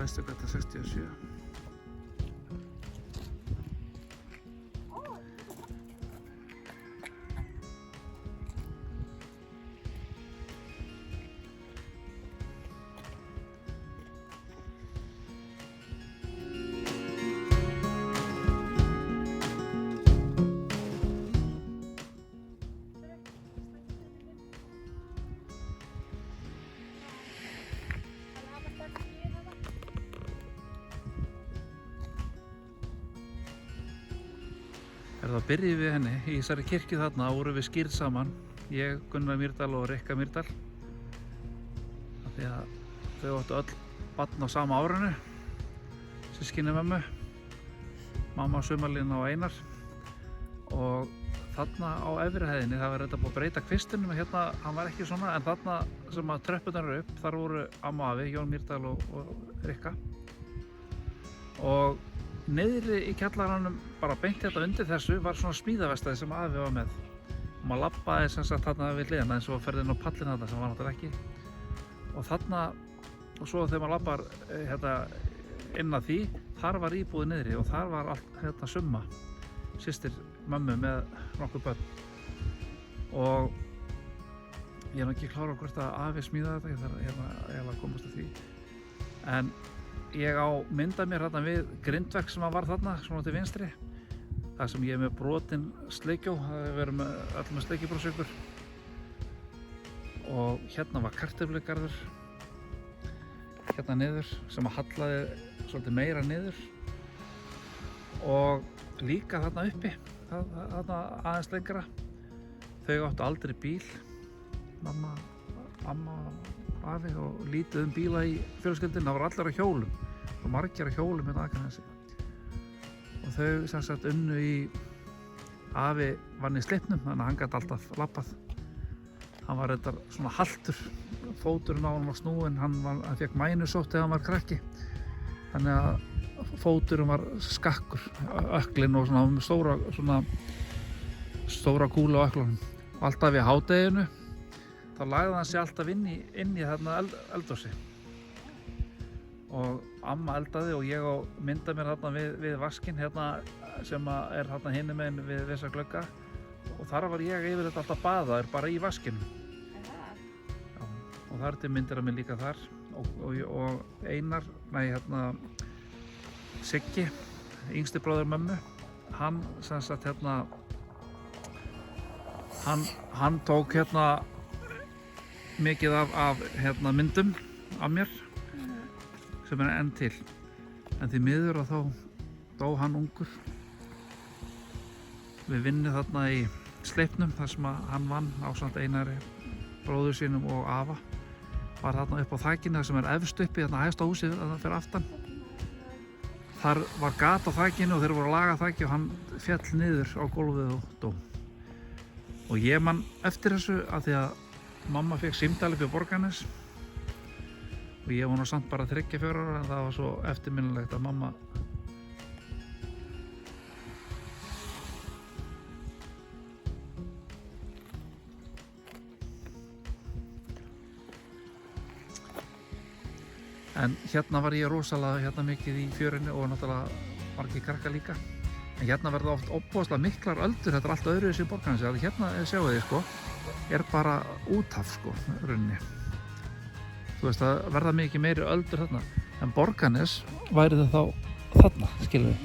Vesturgata 67. Það byrjaði við henni í þessari kirkju þarna, voru við skírð saman, ég, Gunnar Mýrdal og Rikka Mýrdal, af því að þau áttu öll barn á sama árinu, systkini mömmu, mamma Sumarlín og Einar, og þarna á efri hæðinni, það var þetta búið að breyta kvistinum, hérna, hann var ekki svona, en þarna sem að tröppurnar eru upp, þar voru amma og afi, Jón Mýrdal og Rikka, og niðri í kjallaranum, bara beint hérna undir þessu, var svona smíðavestæði sem afi var með. Og maður labbaði sem sagt þarna við hliðina eins og ferði inn á pallinn þarna sem var náttúrulega ekki. Og þarna, og svo þegar maður labbar hérna inn að því, þar var íbúðið niðri og þar var allt hérna Summa, systir mömmu með nokkur börn. Og ég er ekki klára hvort að afi smíðaði þetta, ég þarf hérna að komast að því. En ég á myndað mér hérna við grindverk sem var þarna, svona til vinstri. Það sem ég er með brotin sleikjó, það verður öll með sleikjubrósaukur. Og hérna var kartöflugarður, hérna niður, sem að hallaði svolítið meira niður. Og líka þarna uppi, þarna aðeins lengra. Þau áttu aldrei bíl, mamma, amma, afi, og lítið bíla í fjölskyldunni, það var allir á hjólum. Og margir á hjólum hérna Akranesi. Og þau sem sagt unnu í, afi vann í Slippnum, þannig að hann gat alltaf labbað. Hann var reyndar svona haltur, fóturinn á hann var snúinn, hann fékk mænusótt þegar hann var krakki. Þannig að fóturinn var skakkur, ökklinn og svona stóra kúla á ökklunum. Og alltaf í hádeginu, þá lagði hann sig alltaf inn í þarna eldhúsi. Og amma eldaði og ég myndaði mér þarna við vaskinn hérna sem er þarna hinum megin við þessa glugga, og þar var ég yfirleitt alltaf baðaður bara í vaskinn. Já, og það er til myndir af mér líka þar og Einar, hérna Siggi, yngsti bróðir mömmu, hann sem sagt hérna hann tók hérna mikið af hérna myndum af mér sem er enn til, en því miður að þá dó hann ungur við vinnu þarna í Sleipnum, þar sem hann vann ásamt Einari bróður sínum og afa, var þarna upp á þakinu þar sem er efst uppi, þarna hægsta húsið þarna fyrir aftan. Þar var gat á þakinu og þeir voru að laga þaki og hann féll niður á gólfið og dó. Og ég man eftir þessu að því að mamma fékk símtal upp í Borgarnes og ég var nú samt bara 3-4 ára, en það var svo eftirminnilegt að mamma en hérna var ég rosalega mikið í fjörunni og náttúrulega margir krakkar líka. En hérna verða oft óbúðslega miklar öldur, þetta er allt öðru þessi Borgarnesi. Hérna sjáu þið sko, er bara úthaf sko, runni. Þú veist, það verða mikið meiri öldur þarna. En Borgarnes væri það þá þarna, skilur við.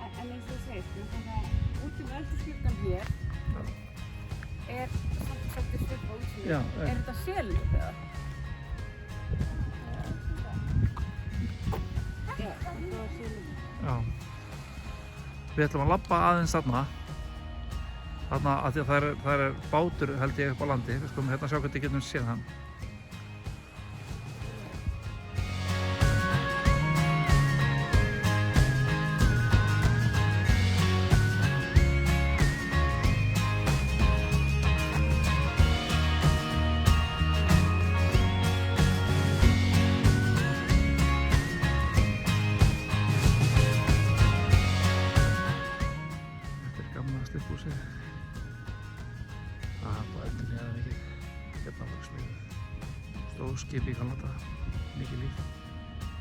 En eins og segir, þannig að út eldhúsgluggann hér er svolítið svipað útsýni. Já, er þetta selur eða? Já, þetta var selur. Já. Við ætlum að labba aðeins þarna að því að það er bátur held ég upp á landi. Við skulum hérna sjá hvernig við getum séð hann. Skip í Kanada, mikið lengi líf.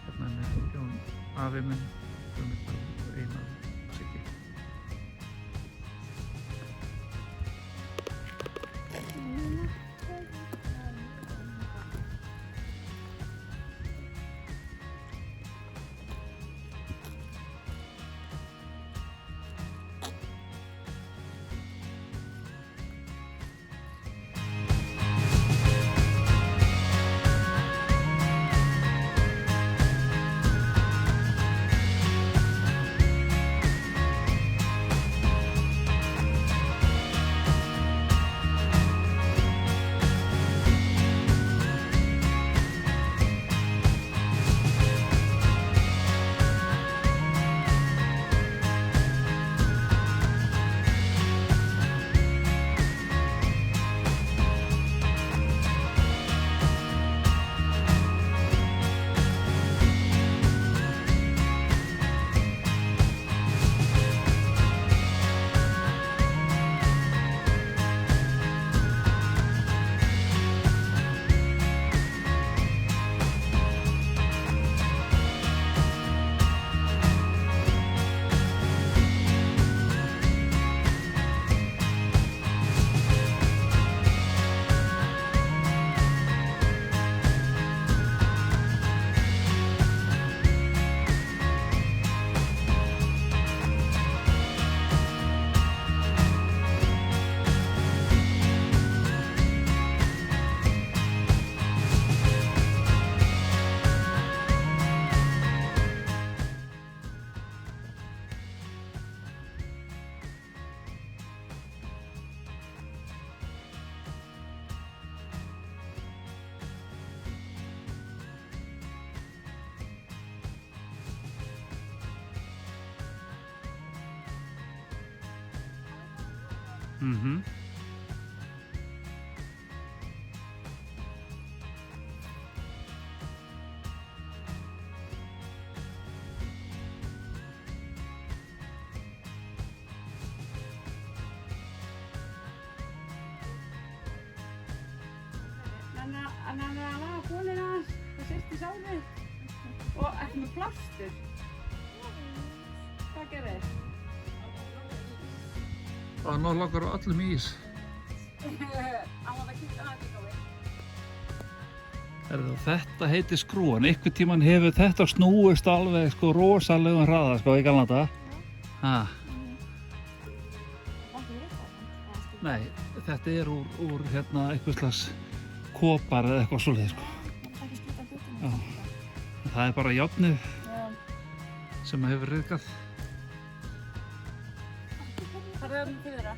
Hérna er Jón afi minn, Guðmundur Einar Siggi. Hann er að laga bólinn aðeins, það sést í sárið og ekki með plástur. Hvað gerir þið? Það ná langar á öllum ís. Hann var að kíkja aðeins líka við. Þetta heitir skrúan. Einhvern tímann hefur þetta snúist alveg sko rosalegum hraða sko í gamla daga. Ha. Nei, þetta er úr hérna einhvers slags kopar eða eitthvað svoleiðis sko. Já. Það er bara járnið sem hefur ryðgað. Það er öðrum fyrir þeirra.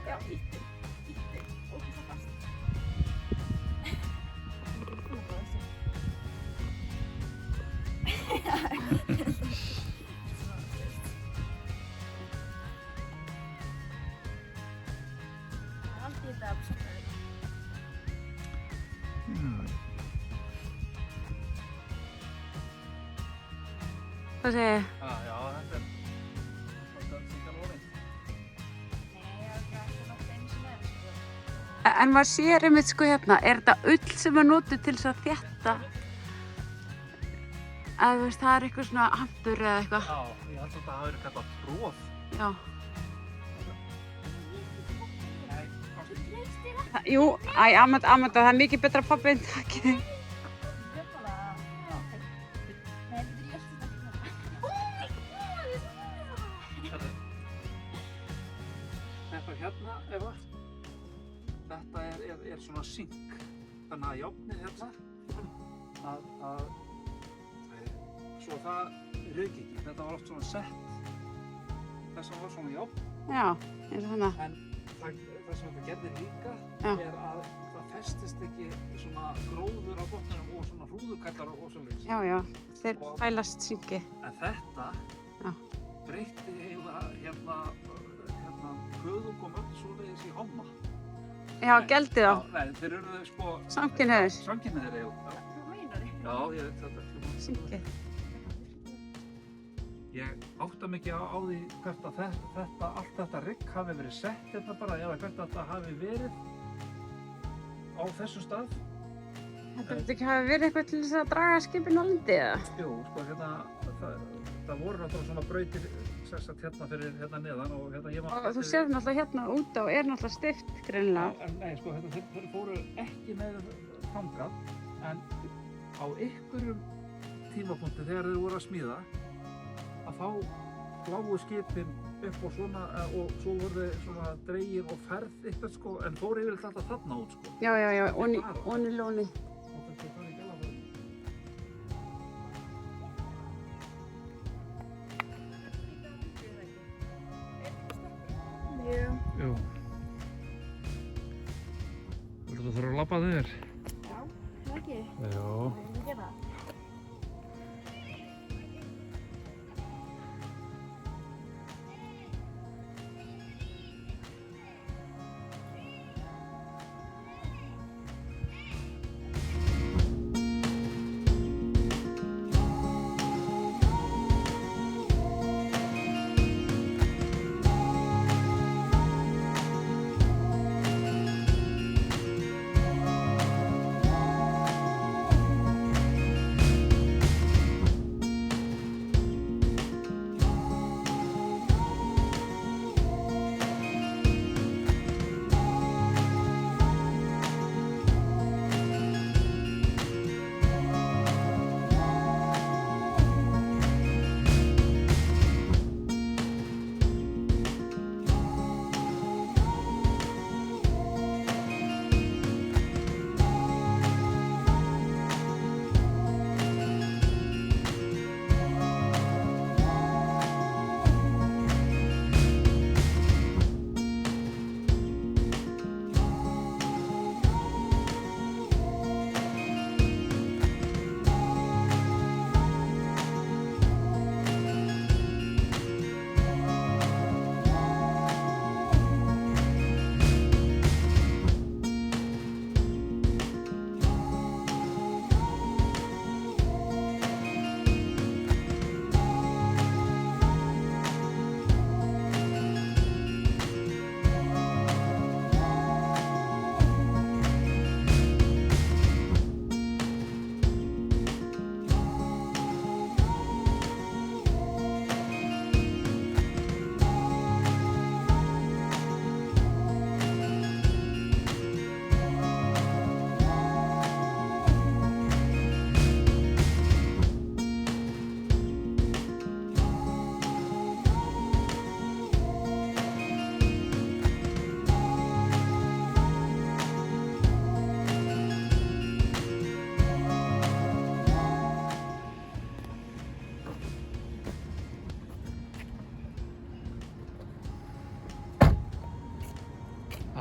Já, íttu. Og svo fast. Alltaf þetta að passa þetta. Hvað segir þið? Já, þetta er ekki alveg óneitt. Nei, ég hef ekki alltaf nátt einu sem er, sko. En maður sér einmitt sko hérna, er þetta ull sem er notuð til þess að þétta? Eða þú veist, það er eitthvað svona hampur eða eitthvað. Já, ég held að þetta hafi verið kallað tróð. Já. Nei, Jú, Amanda, það er mikið betra pabbi en takk. þetta hérna, Eva, þetta er svona sink. Þannig að járnið hérna, svo það ryðgi ekki. Þetta var oft svona sett, þess að var svona járn. Já, eins og þannig. En það sem þetta gerði líka Já. er að það festist ekki svona gróður á botninum og svona hrúðukallar og svoleiðis. Já, þeir fælast syngi. En þetta Já. breytti eiginlega hérna höfðungum öll svoleiðis í homma. Já, geldi þá. Nei, þeir eru sko... Samkynhneigðir. Samkynhneigðir, já. Hvað meinar þið? Já, þetta... Syngi. Ég átta mikið á því hvert að allt þetta rigg hafi verið sett hérna bara, eða hvert að þetta hafi verið á þessum stað. Þetta myndi ekki hafi verið eitthvað til þess að draga skipin á landi, eða? Jú, sko, hérna, það voru náttúrulega svona brautir sessat hérna fyrir hérna neðan og hérna ég Og þú sér náttúrulega hérna út á og er náttúrulega stift, greinilega. En nei, sko, þeir fóru ekki með þangað, en á einhverjum tímapunkti þegar þeir voru að smíða, að þá lágu skipin upp og svona, og svo voru þeir svona dregin og ferð eitthvað, sko, en fóru yfirleitt alltaf þarna út, sko. Já, onni lóni. Og þetta er bara ekki alveg það. Jú. Jú. Þú þurfa að labba þér? Já, það ekki. Jú. Það er gera það.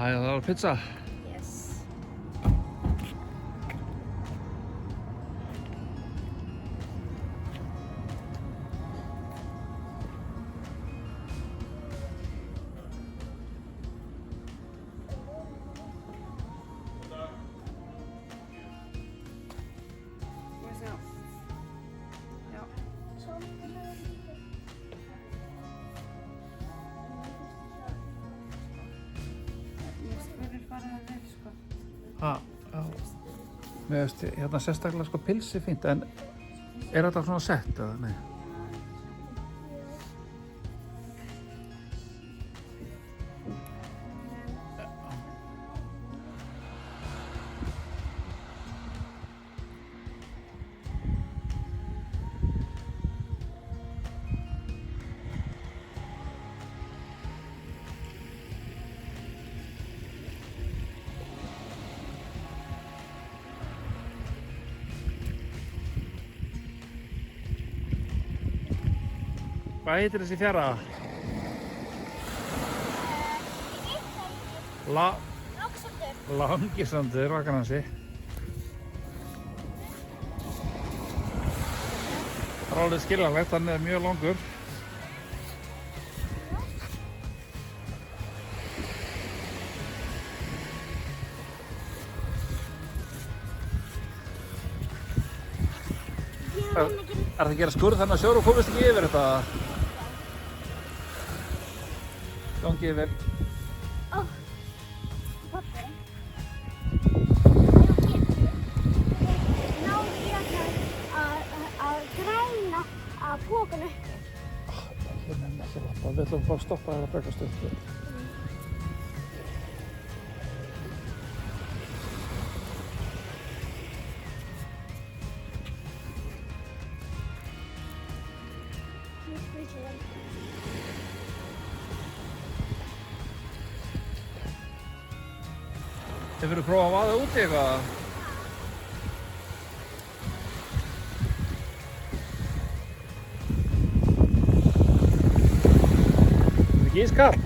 Æja, það var pizza. Yes. Ég sjá. Já. Ég spurði bara það vel, sko. Ha, já. Mér veist, hérna sérstaklega sko pilsi fínt, en er þetta svona sett eða nei? Hvað heitir þessi fjara? Langisandur, Vakanansi. Það er alveg skiljanlegt, hann er mjög langur. það að gera skurð þannig að sjóru komist ekki yfir þetta? Gangið vel. Pappi. Náðu ég að græna að pókun uppi. Ég nenni ekki að lappa. Við ætlum bara að stoppa þér að bregast upp. Hefurðu prófað að vaða úti eitthvað? Er það ekki ískalt?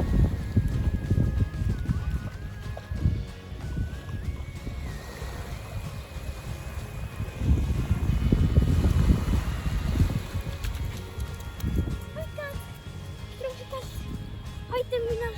Hættu mínar.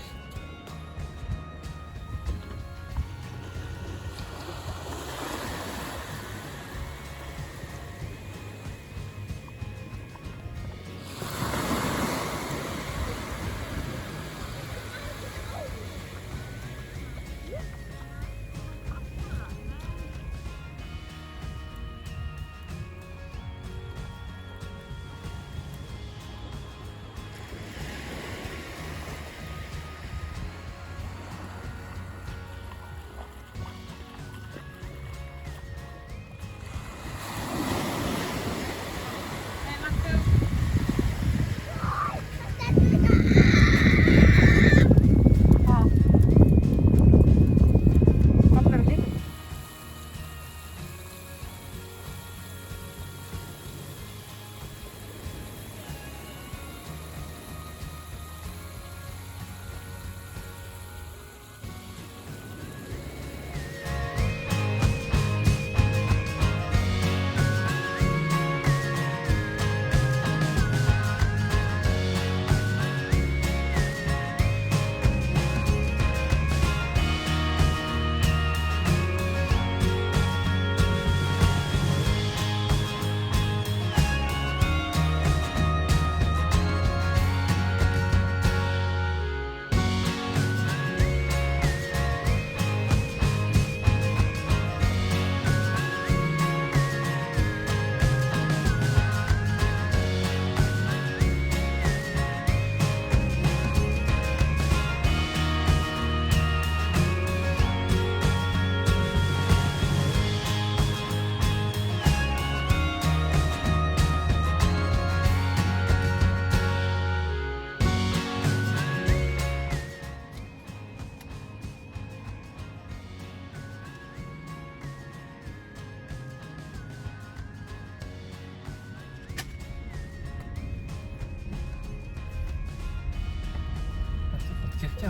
Kirkja.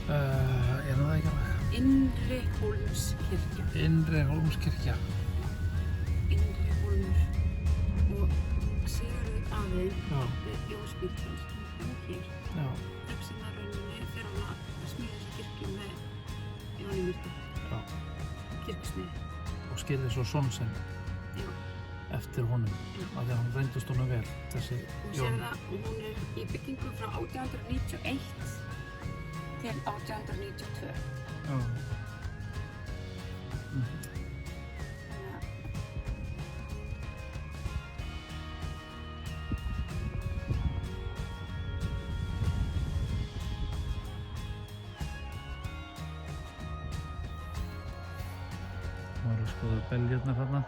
Það ekki alveg? Innri Hólmskirkja. Innri Hólmskirkja. Innri Hólmur. Og Sigurður afi við Jóns Bíldals hér. Já. Reipsinnarrauninni fyrir hann að smíða þessa kirkju með Jóni Mýrdal. Já. Kirkjusmiði. Og skilði svo son sinn Já. eftir honum. Af því að hann reyndist honum vel, þessi Hún sér það og hún er í byggingu frá 1891 til 1892. Já. Þannig að Það var að skoða beljurnar þarna.